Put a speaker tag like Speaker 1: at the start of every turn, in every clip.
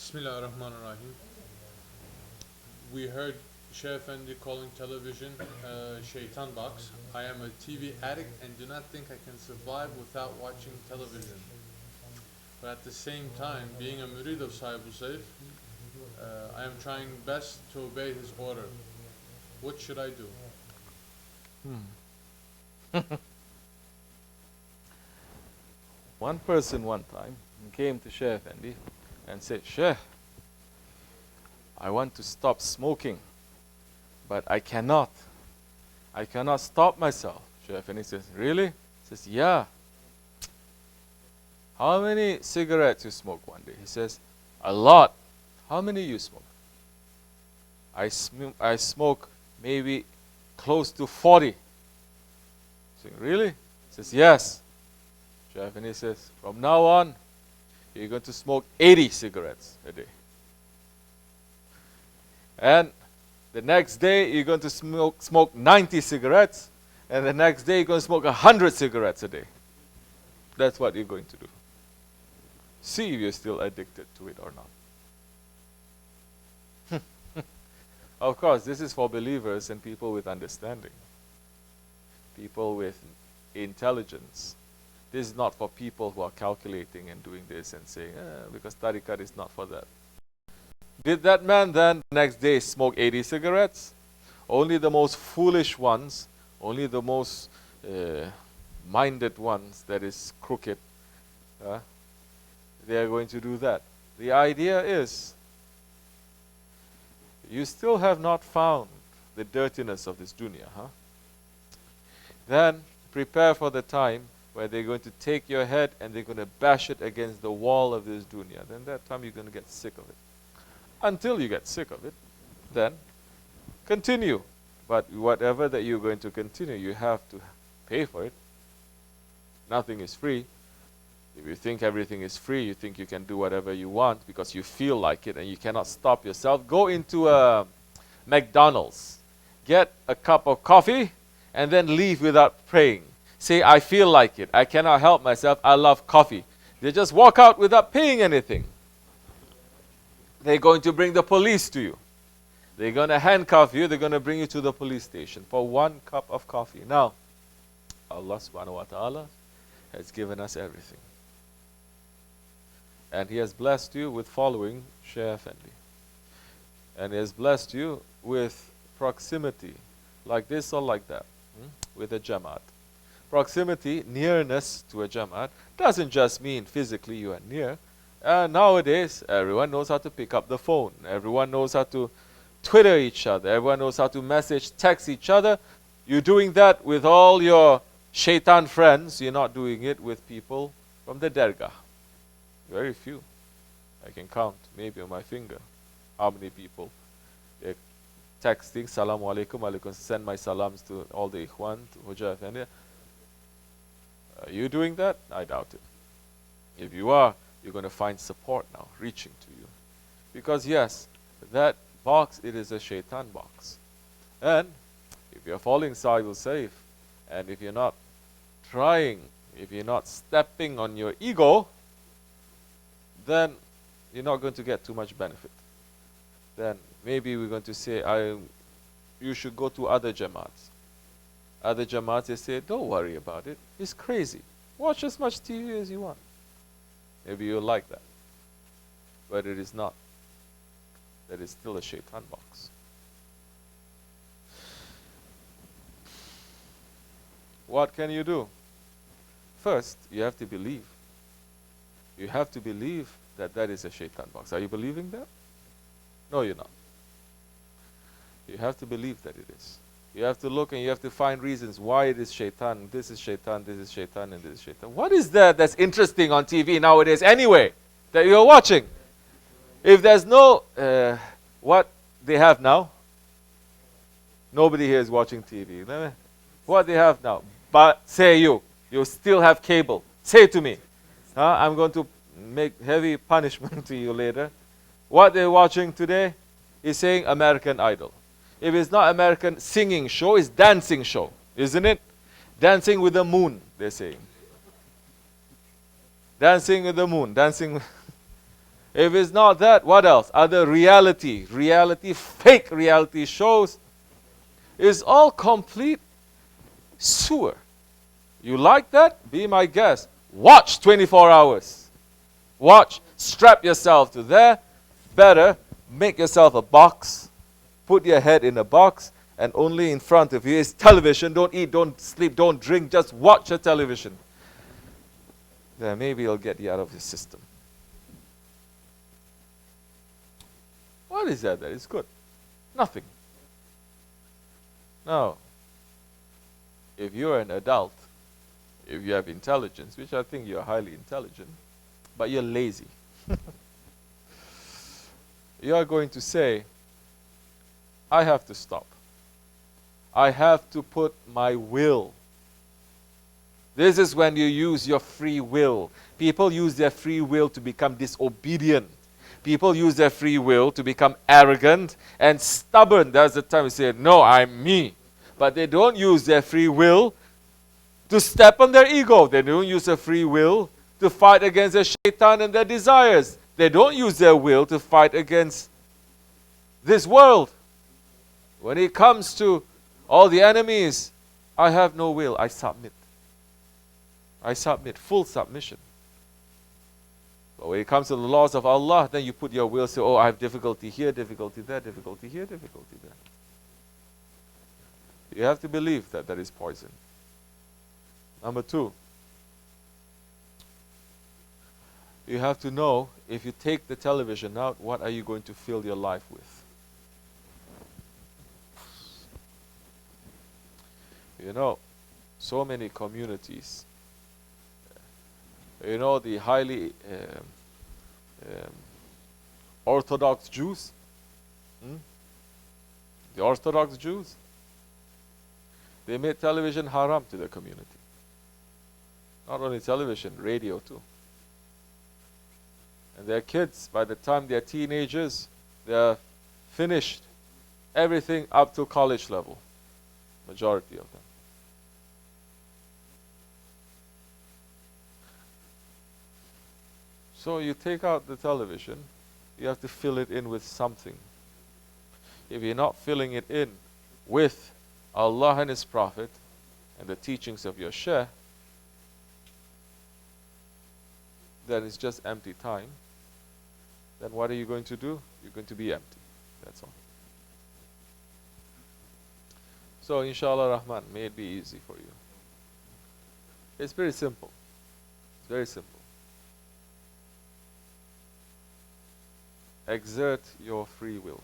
Speaker 1: Bismillahirrahmanirrahim. We heard Shaykh Effendi calling television shaytaan box. I am a TV addict and do not think I can survive without watching television. But at the same time, being a murid of Sahibu Saif, I am trying best to obey his order. What should I do?
Speaker 2: One person one time came to Shaykh Effendi and said, Shaykh, I want to stop smoking, but I cannot. I cannot stop myself. Shaykh Effendi says, really? He says, yeah. How many cigarettes you smoke one day? He says, a lot. How many you smoke? I smoke maybe close to 40. So, really? He says, yes. Shaykh Effendi says, from now on, you're going to smoke 80 cigarettes a day. And the next day, you're going to smoke 90 cigarettes. And the next day, you're going to smoke 100 cigarettes a day. That's what you're going to do. See if you're still addicted to it or not. Of course, this is for believers and people with understanding. People with intelligence. This is not for people who are calculating and doing this and saying, because tariqat is not for that. Did that man then next day smoke 80 cigarettes? Only the most foolish ones, only the most minded ones, that is crooked, they are going to do that. The idea is, you still have not found the dirtiness of this dunya. Then prepare for the time where they're going to take your head and they're going to bash it against the wall of this dunya. Then that time you're going to get sick of it. Until you get sick of it, then continue. But whatever that you're going to continue, you have to pay for it. Nothing is free. If you think everything is free, you think you can do whatever you want because you feel like it and you cannot stop yourself, go into a McDonald's, get a cup of coffee, and then leave without praying. Say, I feel like it. I cannot help myself. I love coffee. They just walk out without paying anything. They're going to bring the police to you. They're going to handcuff you. They're going to bring you to the police station for one cup of coffee. Now, Allah subhanahu wa ta'ala has given us everything. And He has blessed you with following Shaykh Effendi. And He has blessed you with proximity, like this or like that, with a Jamaat. Proximity, nearness to a Jamaat, doesn't just mean physically you are near. Nowadays, everyone knows how to pick up the phone. Everyone knows how to Twitter each other. Everyone knows how to message, text each other. You're doing that with all your shaitan friends. You're not doing it with people from the dergah. Very few. I can count maybe on my finger how many people. They're texting, Salaam alaikum, alaikum. Send my salams to all the ikhwan, to Hoja Effendi. Are you doing that? I doubt it. If you are, you're going to find support now reaching to you. Because yes, that box, it is a shaitan box. And if you're following Sahibu Saif, and if you're not trying, if you're not stepping on your ego, then you're not going to get too much benefit. Then maybe we're going to say, you should go to other Jamaats. Other Jamaats, they say, don't worry about it. It's crazy. Watch as much TV as you want. Maybe you'll like that. But it is not. That is still a shaitan box. What can you do? First, you have to believe. You have to believe that that is a shaitan box. Are you believing that? No, you're not. You have to believe that it is. You have to look and you have to find reasons why it is shaitan. This is shaitan, this is shaitan, and this is shaitan. What is that that's interesting on TV nowadays anyway that you're watching? If there's no, what they have now, nobody here is watching TV. What they have now, but say you still have cable. Say to me, I'm going to make heavy punishment to you later. What they're watching today is saying American Idol. If it's not American singing show, it's dancing show, isn't it? Dancing with the moon, they're saying. Dancing with the moon, dancing. If it's not that, what else? Other reality, fake reality shows is all complete sewer. You like that? Be my guest. Watch 24 hours. Watch. Strap yourself to there. Better make yourself a box. Put your head in a box, and only in front of you is television. Don't eat, don't sleep, don't drink. Just watch a television. Then maybe it'll get you out of the system. What is that is good? Nothing. Now, if you're an adult, if you have intelligence, which I think you're highly intelligent, but you're lazy, you are going to say, I have to stop. I have to put my will. This is when you use your free will. People use their free will to become disobedient. People use their free will to become arrogant and stubborn. That's the time we say, no, I'm me. But they don't use their free will to step on their ego. They don't use their free will to fight against their shaytaan and their desires. They don't use their will to fight against this world. When it comes to all the enemies, I have no will. I submit. I submit. Full submission. But when it comes to the laws of Allah, then you put your will, say, oh, I have difficulty here, difficulty there, difficulty here, difficulty there. You have to believe that that is poison. Number two, you have to know, if you take the television out, what are you going to fill your life with? You know, so many communities, you know, the highly Orthodox Jews, the Orthodox Jews, they made television haram to the community. Not only television, radio too. And their kids, by the time they're teenagers, they're finished everything up to college level. Majority of them. So you take out the television, you have to fill it in with something. If you're not filling it in with Allah and His Prophet and the teachings of your Shaykh, then it's just empty time. Then what are you going to do? You're going to be empty. That's all. So inshallah Rahman, may it be easy for you. It's very simple. It's very simple. Exert your free will.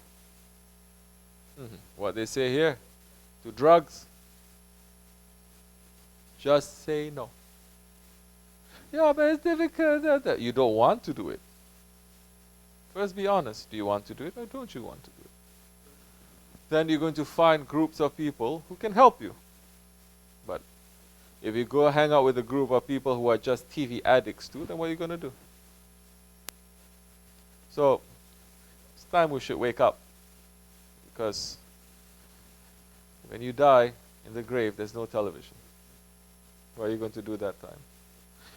Speaker 2: What they say here, to drugs, just say no. Yeah, but it's difficult. You don't want to do it. First be honest. Do you want to do it or don't you want to do it? Then you're going to find groups of people who can help you. But if you go hang out with a group of people who are just TV addicts too, then what are you going to do? So, it's time we should wake up. Because when you die in the grave, there's no television. What are you going to do that time?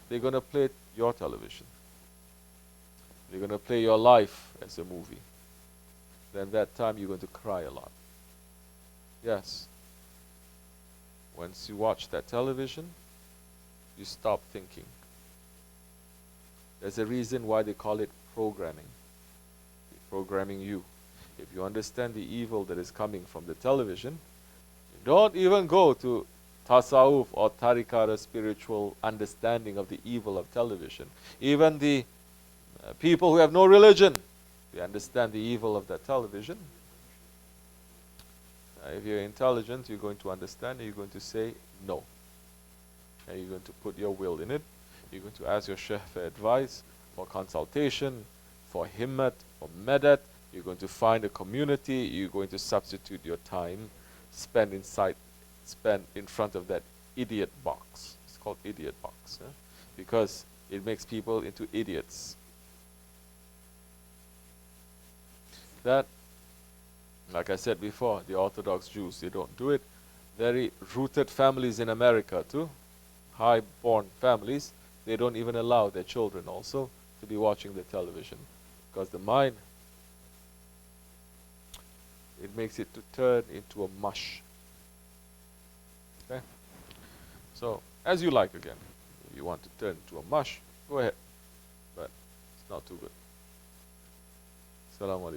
Speaker 2: They're going to play your television. They're going to play your life as a movie. Then that time you're going to cry a lot. Yes. Once you watch that television, you stop thinking. There's a reason why they call it programming. They're programming you. If you understand the evil that is coming from the television, you don't even go to tasawwuf or tariqah, a spiritual understanding of the evil of television. Even the people who have no religion, they understand the evil of that television. If you're intelligent, you're going to understand and you're going to say no. And you're going to put your will in it. You're going to ask your Shaykh for advice, for consultation, for himmat, for medat. You're going to find a community. You're going to substitute your time, spend in front of that idiot box. It's called idiot box. Because it makes people into idiots. That, like I said before, the Orthodox Jews, they don't do it. Very rooted families in America too, high-born families, they don't even allow their children also to be watching the television. Because the mind, it makes it to turn into a mush. Okay? So, as you like again. If you want to turn into a mush, go ahead. But it's not too good. Assalamu alaikum.